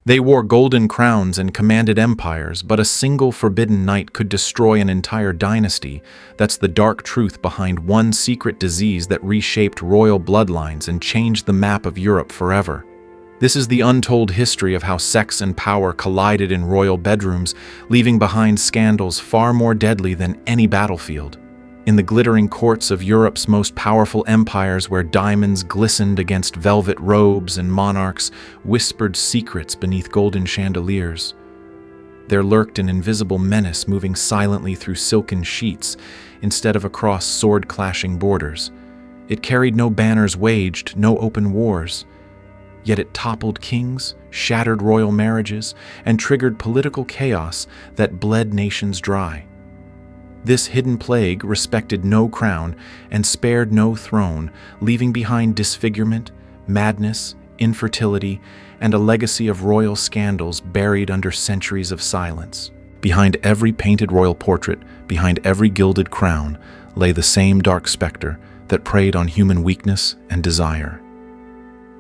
They wore golden crowns and commanded empires, but a single forbidden night could destroy an entire dynasty. That's the dark truth behind one secret disease that reshaped royal bloodlines and changed the map of Europe forever. This is the untold history of how sex and power collided in royal bedrooms, leaving behind scandals far more deadly than any battlefield. In the glittering courts of Europe's most powerful empires, where diamonds glistened against velvet robes and monarchs whispered secrets beneath golden chandeliers, there lurked an invisible menace moving silently through silken sheets instead of across sword-clashing borders. It carried no banners waged, no open wars. Yet it toppled kings, shattered royal marriages, and triggered political chaos that bled nations dry. This hidden plague respected no crown and spared no throne, leaving behind disfigurement, madness, infertility, and a legacy of royal scandals buried under centuries of silence. Behind every painted royal portrait, behind every gilded crown, lay the same dark specter that preyed on human weakness and desire.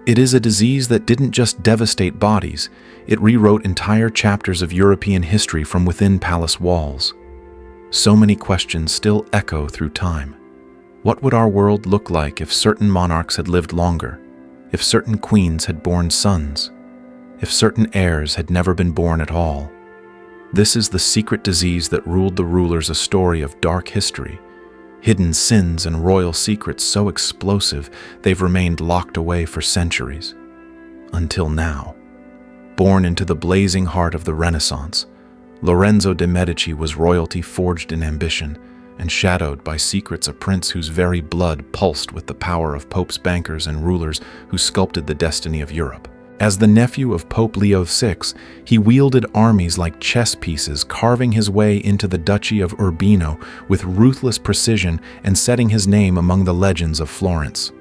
It is a disease that didn't just devastate bodies, it rewrote entire chapters of European history from within palace walls. So many questions still echo through time. What would our world look like if certain monarchs had lived longer? If certain queens had borne sons? If certain heirs had never been born at all? This is the secret disease that ruled the rulers, a story of dark history, hidden sins and royal secrets so explosive they've remained locked away for centuries. Until now. Born into the blazing heart of the Renaissance, Lorenzo de' Medici was royalty forged in ambition and shadowed by secrets, a prince whose very blood pulsed with the power of popes, bankers, and rulers who sculpted the destiny of Europe. As the nephew of Pope Leo VI, he wielded armies like chess pieces, carving his way into the Duchy of Urbino with ruthless precision and setting his name among the legends of Florence.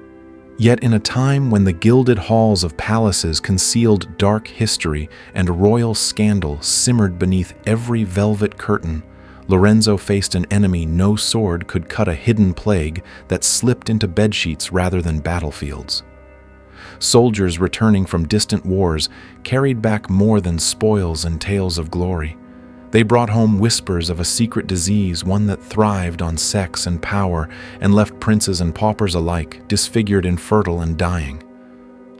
Yet in a time when the gilded halls of palaces concealed dark history and royal scandal simmered beneath every velvet curtain, Lorenzo faced an enemy no sword could cut, a hidden plague that slipped into bedsheets rather than battlefields. Soldiers returning from distant wars carried back more than spoils and tales of glory. They brought home whispers of a secret disease, one that thrived on sex and power and left princes and paupers alike disfigured, infertile, and dying.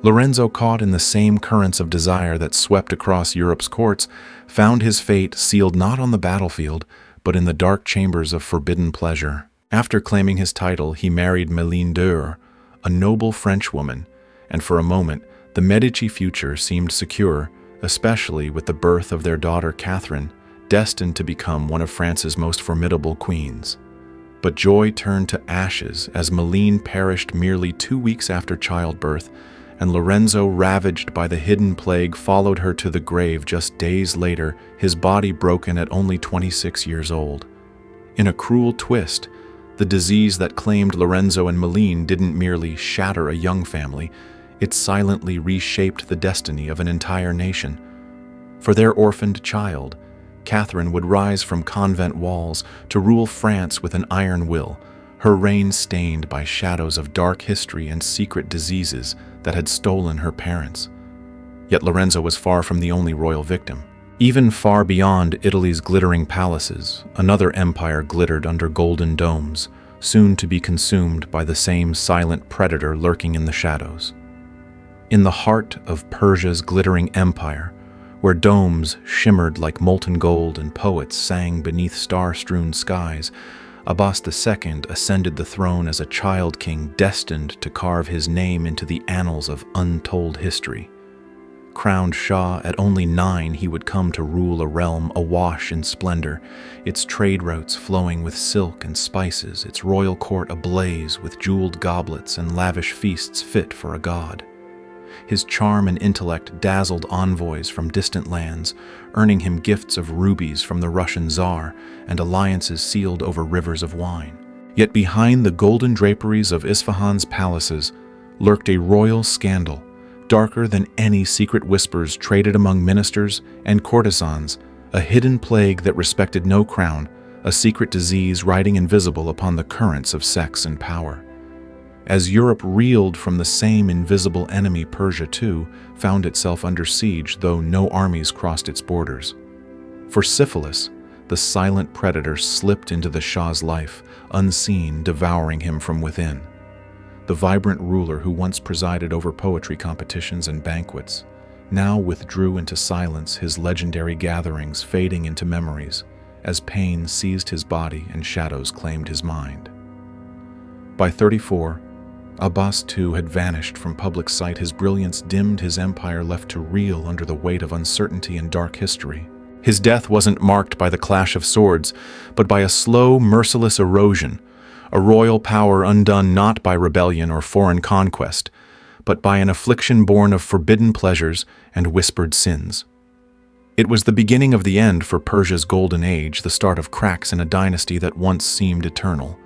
Lorenzo, caught in the same currents of desire that swept across Europe's courts, found his fate sealed not on the battlefield, but in the dark chambers of forbidden pleasure. After claiming his title, he married Méline d'Eur, a noble French woman, and for a moment, the Medici future seemed secure, especially with the birth of their daughter Catherine, destined to become one of France's most formidable queens. But joy turned to ashes as Méline perished merely 2 weeks after childbirth, and Lorenzo, ravaged by the hidden plague, followed her to the grave just days later, his body broken at only 26 years old. In a cruel twist, the disease that claimed Lorenzo and Méline didn't merely shatter a young family, it silently reshaped the destiny of an entire nation. For their orphaned child, Catherine would rise from convent walls to rule France with an iron will, her reign stained by shadows of dark history and secret diseases that had stolen her parents. Yet Lorenzo was far from the only royal victim. Even far beyond Italy's glittering palaces, another empire glittered under golden domes, soon to be consumed by the same silent predator lurking in the shadows. In the heart of Persia's glittering empire, where domes shimmered like molten gold and poets sang beneath star-strewn skies, Abbas II ascended the throne as a child king destined to carve his name into the annals of untold history. Crowned Shah at only 9, he would come to rule a realm awash in splendor, its trade routes flowing with silk and spices, its royal court ablaze with jeweled goblets and lavish feasts fit for a god. His charm and intellect dazzled envoys from distant lands, earning him gifts of rubies from the Russian Tsar and alliances sealed over rivers of wine. Yet behind the golden draperies of Isfahan's palaces lurked a royal scandal, darker than any secret whispers traded among ministers and courtesans, a hidden plague that respected no crown, a secret disease riding invisible upon the currents of sex and power. As Europe reeled from the same invisible enemy, Persia too found itself under siege, though no armies crossed its borders. For Syphilis, the silent predator slipped into the Shah's life, unseen, devouring him from within. The vibrant ruler who once presided over poetry competitions and banquets now withdrew into silence, his legendary gatherings fading into memories as pain seized his body and shadows claimed his mind. By 34, Abbas too had vanished from public sight, his brilliance dimmed, his empire left to reel under the weight of uncertainty and dark history. His death wasn't marked by the clash of swords, but by a slow, merciless erosion, a royal power undone not by rebellion or foreign conquest, but by an affliction born of forbidden pleasures and whispered sins. It was the beginning of the end for Persia's golden age, the start of cracks in a dynasty that once seemed eternal.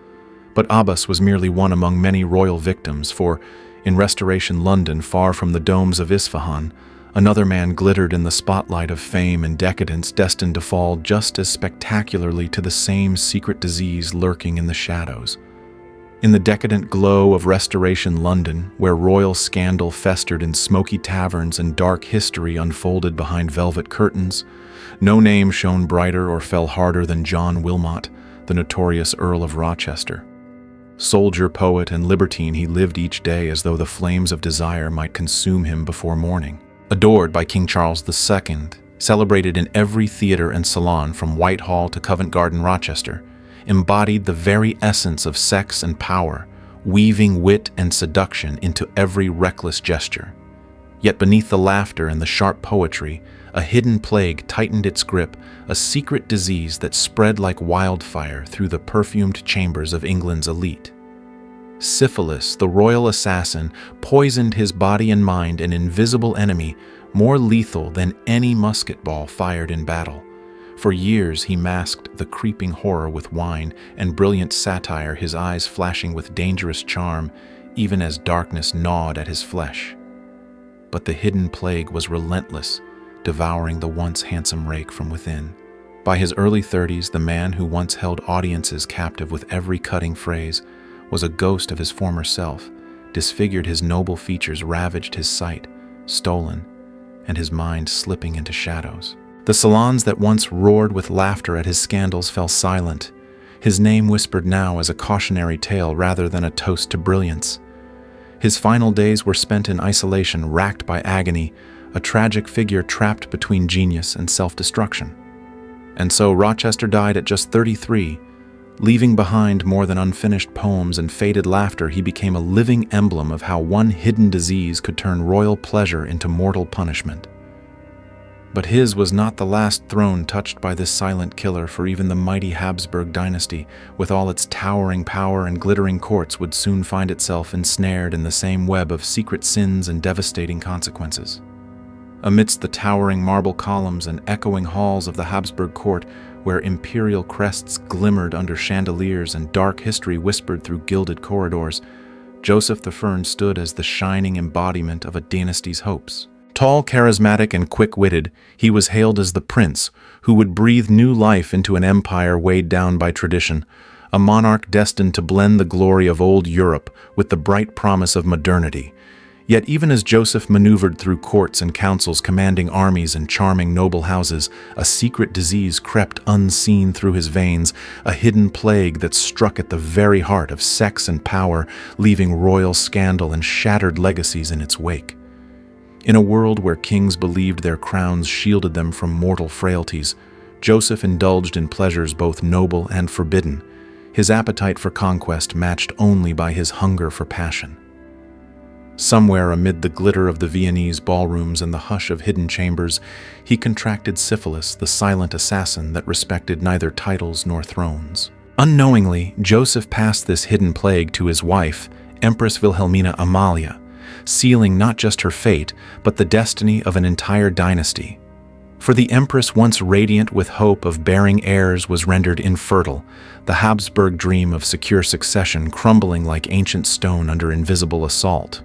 But Abbas was merely one among many royal victims, for, in Restoration London, far from the domes of Isfahan, another man glittered in the spotlight of fame and decadence, destined to fall just as spectacularly to the same secret disease lurking in the shadows. In the decadent glow of Restoration London, where royal scandal festered in smoky taverns and dark history unfolded behind velvet curtains, no name shone brighter or fell harder than John Wilmot, the notorious Earl of Rochester. Soldier, poet, and libertine, he lived each day as though the flames of desire might consume him before morning. Adored by King Charles II, celebrated in every theater and salon from Whitehall to Covent Garden, Rochester, embodied the very essence of sex and power, weaving wit and seduction into every reckless gesture. Yet beneath the laughter and the sharp poetry, a hidden plague tightened its grip, a secret disease that spread like wildfire through the perfumed chambers of England's elite. Syphilis, the royal assassin, poisoned his body and mind, an invisible enemy more lethal than any musket ball fired in battle. For years he masked the creeping horror with wine and brilliant satire, his eyes flashing with dangerous charm, even as darkness gnawed at his flesh. But the hidden plague was relentless, devouring the once handsome rake from within. By his early 30s, the man who once held audiences captive with every cutting phrase was a ghost of his former self, disfigured, his noble features ravaged, his sight stolen, and his mind slipping into shadows. The salons that once roared with laughter at his scandals fell silent, his name whispered now as a cautionary tale rather than a toast to brilliance. His final days were spent in isolation, racked by agony, a tragic figure trapped between genius and self-destruction. And so Rochester died at just 33, leaving behind more than unfinished poems and faded laughter. He became a living emblem of how one hidden disease could turn royal pleasure into mortal punishment. But his was not the last throne touched by this silent killer, for even the mighty Habsburg dynasty, with all its towering power and glittering courts, would soon find itself ensnared in the same web of secret sins and devastating consequences. Amidst the towering marble columns and echoing halls of the Habsburg court, where imperial crests glimmered under chandeliers and dark history whispered through gilded corridors, Joseph I stood as the shining embodiment of a dynasty's hopes. Tall, charismatic, and quick-witted, he was hailed as the prince who would breathe new life into an empire weighed down by tradition, a monarch destined to blend the glory of old Europe with the bright promise of modernity. Yet even as Joseph maneuvered through courts and councils, commanding armies and charming noble houses, a secret disease crept unseen through his veins, a hidden plague that struck at the very heart of sex and power, leaving royal scandal and shattered legacies in its wake. In a world where kings believed their crowns shielded them from mortal frailties, Joseph indulged in pleasures both noble and forbidden, his appetite for conquest matched only by his hunger for passion. Somewhere amid the glitter of the Viennese ballrooms and the hush of hidden chambers, he contracted syphilis, the silent assassin that respected neither titles nor thrones. Unknowingly, Joseph passed this hidden plague to his wife, Empress Wilhelmina Amalia, sealing not just her fate, but the destiny of an entire dynasty. For the Empress, once radiant with hope of bearing heirs, was rendered infertile, the Habsburg dream of secure succession crumbling like ancient stone under invisible assault.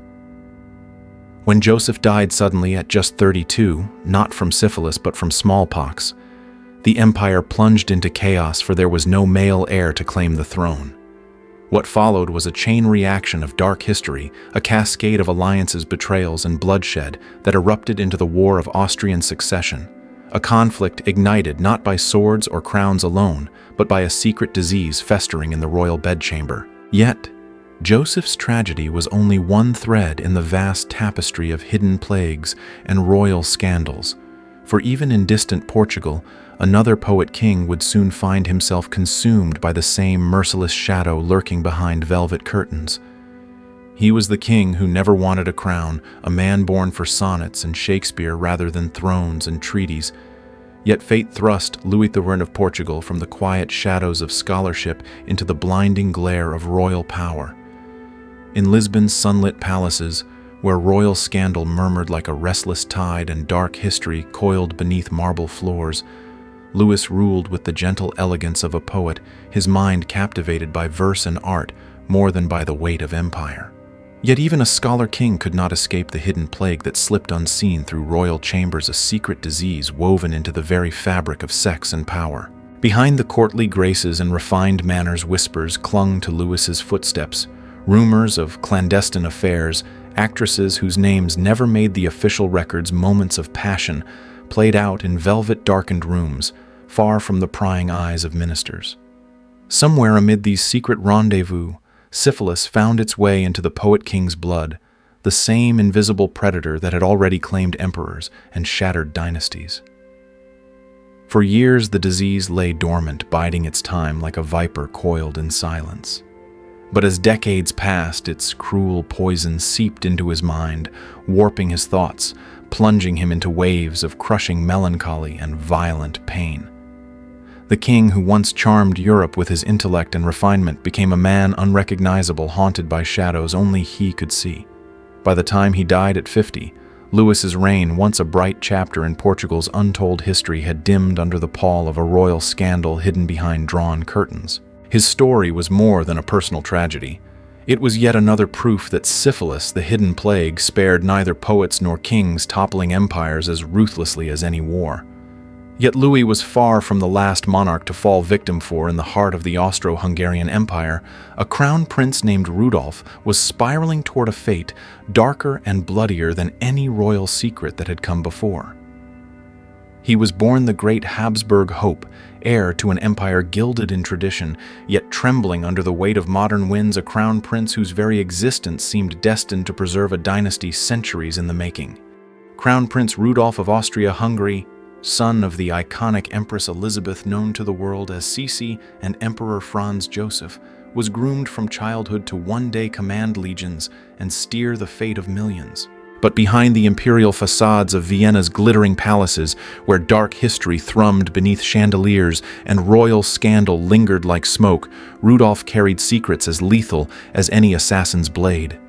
When Joseph died suddenly at just 32, not from syphilis but from smallpox, the empire plunged into chaos, for there was no male heir to claim the throne. What followed was a chain reaction of dark history, a cascade of alliances, betrayals, and bloodshed that erupted into the War of Austrian Succession, a conflict ignited not by swords or crowns alone, but by a secret disease festering in the royal bedchamber. Yet, Joseph's tragedy was only one thread in the vast tapestry of hidden plagues and royal scandals, for even in distant Portugal, another poet-king would soon find himself consumed by the same merciless shadow lurking behind velvet curtains. He was the king who never wanted a crown, a man born for sonnets and Shakespeare rather than thrones and treaties. Yet fate thrust Louis XI of Portugal from the quiet shadows of scholarship into the blinding glare of royal power. In Lisbon's sunlit palaces, where royal scandal murmured like a restless tide and dark history coiled beneath marble floors, Louis ruled with the gentle elegance of a poet, his mind captivated by verse and art more than by the weight of empire. Yet even a scholar king could not escape the hidden plague that slipped unseen through royal chambers, a secret disease woven into the very fabric of sex and power. Behind the courtly graces and refined manners, whispers clung to Louis's footsteps, rumors of clandestine affairs, actresses whose names never made the official records, moments of passion played out in velvet-darkened rooms, far from the prying eyes of ministers. Somewhere amid these secret rendezvous, syphilis found its way into the poet-king's blood, the same invisible predator that had already claimed emperors and shattered dynasties. For years, the disease lay dormant, biding its time like a viper coiled in silence. But as decades passed, its cruel poison seeped into his mind, warping his thoughts, plunging him into waves of crushing melancholy and violent pain. The king who once charmed Europe with his intellect and refinement became a man unrecognizable, haunted by shadows only he could see. By the time he died at 50, Louis's reign, once a bright chapter in Portugal's untold history, had dimmed under the pall of a royal scandal hidden behind drawn curtains. His story was more than a personal tragedy. It was yet another proof that syphilis, the hidden plague, spared neither poets nor kings, toppling empires as ruthlessly as any war. Yet Louis was far from the last monarch to fall victim for. In the heart of the Austro-Hungarian Empire, a crown prince named Rudolf was spiraling toward a fate darker and bloodier than any royal secret that had come before. He was born the great Habsburg hope, heir to an empire gilded in tradition, yet trembling under the weight of modern winds, a crown prince whose very existence seemed destined to preserve a dynasty centuries in the making. Crown Prince Rudolf of Austria-Hungary, son of the iconic Empress Elisabeth, known to the world as Sisi, and Emperor Franz Joseph, was groomed from childhood to one day command legions and steer the fate of millions. But behind the imperial facades of Vienna's glittering palaces, where dark history thrummed beneath chandeliers and royal scandal lingered like smoke, Rudolf carried secrets as lethal as any assassin's blade.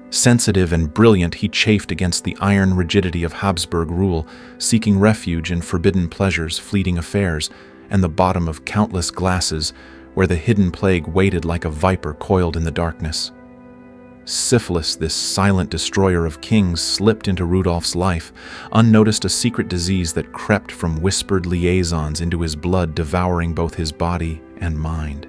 Sensitive and brilliant, he chafed against the iron rigidity of Habsburg rule, seeking refuge in forbidden pleasures, fleeting affairs, and the bottom of countless glasses, where the hidden plague waited like a viper coiled in the darkness. Syphilis, this silent destroyer of kings, slipped into Rudolf's life, unnoticed, a secret disease that crept from whispered liaisons into his blood, devouring both his body and mind.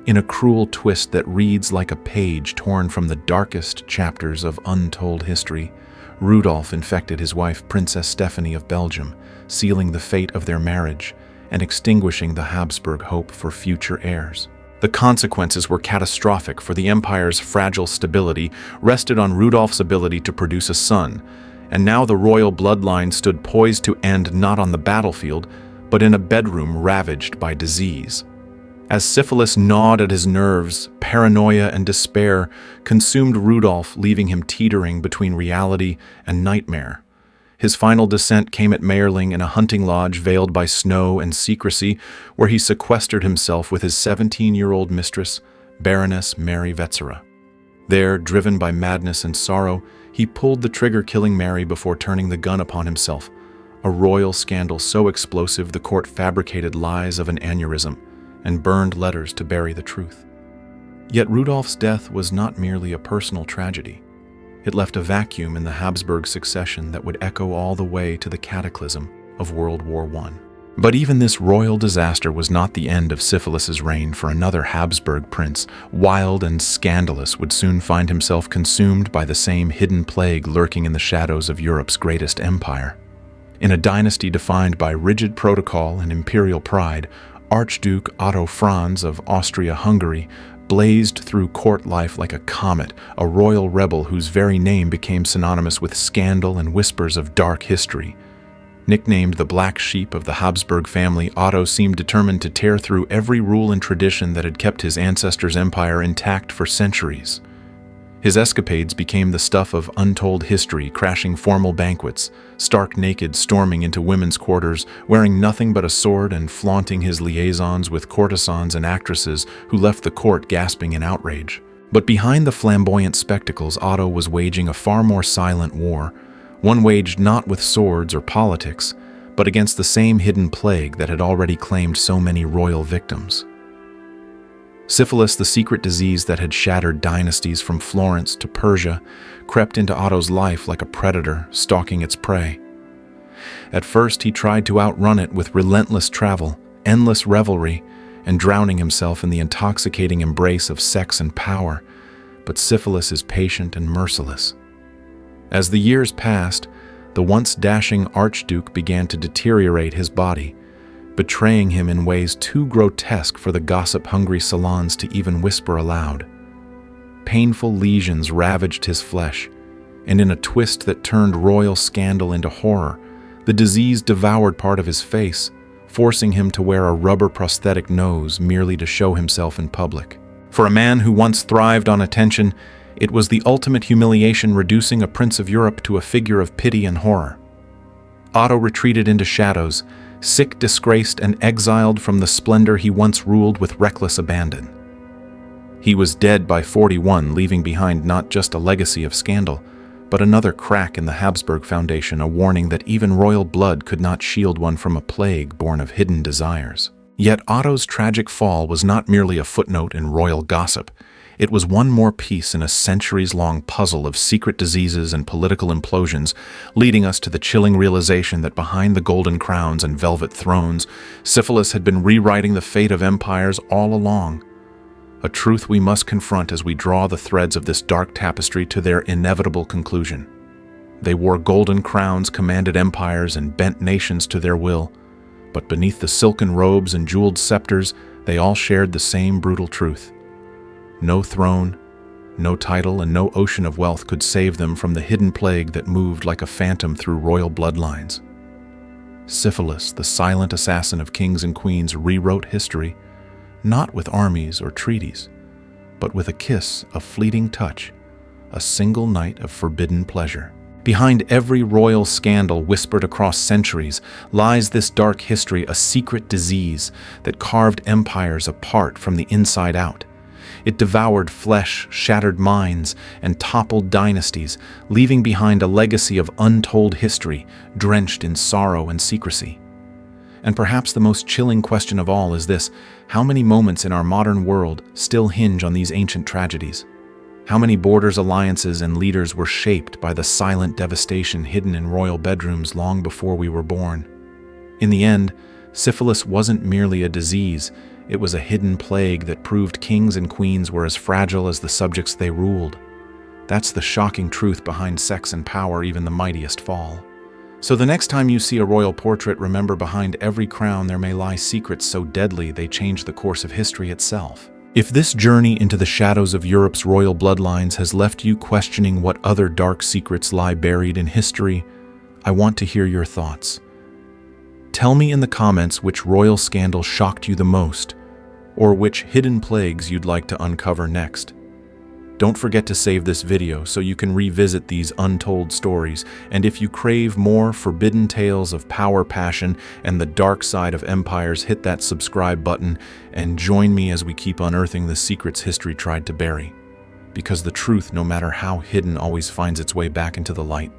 In a cruel twist that reads like a page torn from the darkest chapters of untold history, Rudolf infected his wife, Princess Stephanie of Belgium, sealing the fate of their marriage and extinguishing the Habsburg hope for future heirs. The consequences were catastrophic, for the empire's fragile stability rested on Rudolf's ability to produce a son, and now the royal bloodline stood poised to end not on the battlefield, but in a bedroom ravaged by disease. As syphilis gnawed at his nerves, paranoia and despair consumed Rudolf, leaving him teetering between reality and nightmare. His final descent came at Mayerling, in a hunting lodge veiled by snow and secrecy, where he sequestered himself with his 17-year-old mistress, Baroness Mary Wetzera. There, driven by madness and sorrow, he pulled the trigger, killing Mary before turning the gun upon himself, a royal scandal so explosive the court fabricated lies of an aneurysm and burned letters to bury the truth. Yet Rudolf's death was not merely a personal tragedy. It left a vacuum in the Habsburg succession that would echo all the way to the cataclysm of World War I. But even this royal disaster was not the end of Syphilis's reign, for another Habsburg prince, wild and scandalous, would soon find himself consumed by the same hidden plague lurking in the shadows of Europe's greatest empire. In a dynasty defined by rigid protocol and imperial pride, Archduke Otto Franz of Austria-Hungary blazed through court life like a comet, a royal rebel whose very name became synonymous with scandal and whispers of dark history. Nicknamed the Black Sheep of the Habsburg family, Otto seemed determined to tear through every rule and tradition that had kept his ancestors' empire intact for centuries. His escapades became the stuff of untold history, crashing formal banquets, stark naked storming into women's quarters, wearing nothing but a sword and flaunting his liaisons with courtesans and actresses who left the court gasping in outrage. But behind the flamboyant spectacles, Otto was waging a far more silent war, one waged not with swords or politics, but against the same hidden plague that had already claimed so many royal victims. Syphilis, the secret disease that had shattered dynasties from Florence to Persia, crept into Otto's life like a predator stalking its prey. At first, he tried to outrun it with relentless travel, endless revelry, and drowning himself in the intoxicating embrace of sex and power, but Syphilis is patient and merciless. As the years passed, the once dashing Archduke began to deteriorate his body, betraying him in ways too grotesque for the gossip-hungry salons to even whisper aloud. Painful lesions ravaged his flesh, and in a twist that turned royal scandal into horror, the disease devoured part of his face, forcing him to wear a rubber prosthetic nose merely to show himself in public. For a man who once thrived on attention, it was the ultimate humiliation, reducing a prince of Europe to a figure of pity and horror. Otto retreated into shadows, sick, disgraced, and exiled from the splendor he once ruled with reckless abandon. He was dead by 41, leaving behind not just a legacy of scandal, but another crack in the Habsburg foundation, a warning that even royal blood could not shield one from a plague born of hidden desires. Yet Otto's tragic fall was not merely a footnote in royal gossip. It was one more piece in a centuries-long puzzle of secret diseases and political implosions, leading us to the chilling realization that behind the golden crowns and velvet thrones, Syphilis had been rewriting the fate of empires all along. A truth we must confront as we draw the threads of this dark tapestry to their inevitable conclusion. They wore golden crowns, commanded empires, and bent nations to their will, but beneath the silken robes and jeweled scepters, they all shared the same brutal truth. No throne, no title, and no ocean of wealth could save them from the hidden plague that moved like a phantom through royal bloodlines. Syphilis, the silent assassin of kings and queens, rewrote history, not with armies or treaties, but with a kiss, a fleeting touch, a single night of forbidden pleasure. Behind every royal scandal whispered across centuries lies this dark history, a secret disease that carved empires apart from the inside out. It devoured flesh, shattered minds, and toppled dynasties, leaving behind a legacy of untold history, drenched in sorrow and secrecy. And perhaps the most chilling question of all is this: how many moments in our modern world still hinge on these ancient tragedies? How many borders, alliances, and leaders were shaped by the silent devastation hidden in royal bedrooms long before we were born? In the end, syphilis wasn't merely a disease. It was a hidden plague that proved kings and queens were as fragile as the subjects they ruled. That's the shocking truth behind sex and power, even the mightiest fall. So the next time you see a royal portrait, remember, behind every crown there may lie secrets so deadly they change the course of history itself. If this journey into the shadows of Europe's royal bloodlines has left you questioning what other dark secrets lie buried in history, I want to hear your thoughts. Tell me in the comments which royal scandal shocked you the most, or which hidden plagues you'd like to uncover next. Don't forget to save this video so you can revisit these untold stories, and if you crave more forbidden tales of power, passion, and the dark side of empires, hit that subscribe button and join me as we keep unearthing the secrets history tried to bury. Because the truth, no matter how hidden, always finds its way back into the light.